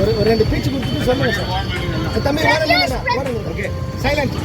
ஒரு ரெண்டு பீச்சு கொடுத்துட்டு சொல்லுங்க சார். தம்பி ஓகே சைலண்ட்.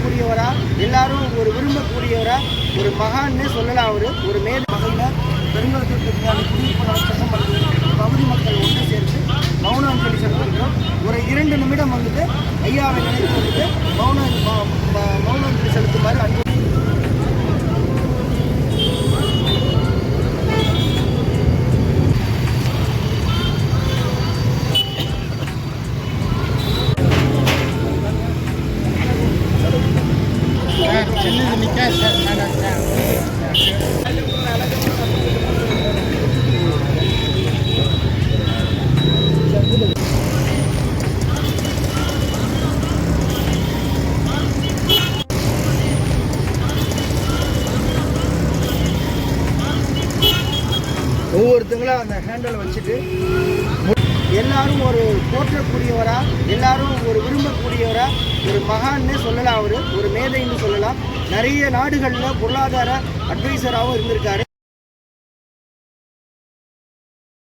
கூடியவரா எல்லாரும் ஒரு விரும்பக்கூடியவரா ஒரு மகான்னு சொல்லலாம். அவரு ஒரு மேல் வகையில் பெருங்கலத்திற்கு குடியிருப்பு நலச்சங்கம் மற்றும் பகுதி மக்கள் ஒன்று சேர்த்து மௌன அஞ்சலி செலுத்துகிறோம். ஒரு 2 நிமிடம் வந்துட்டு ஐயாவை நினைத்து வந்துட்டு மௌன அஞ்சலி செலுத்துமாறு அன்பு. ஒவ்வொருத்தங்களும் அந்த ஹேண்டில் வச்சுட்டு எல்லாரும் ஒரு போற்றக்கூடியவரா எல்லாரும் ஒரு விரும்பக்கூடியவரா ஒரு மகான்னு சொல்லலாம். அவரு ஒரு மேதைன்னு சொல்லலாம். நிறைய நாடுகளில் பொருளாதார அட்வைசராகவும் இருந்திருக்காரு.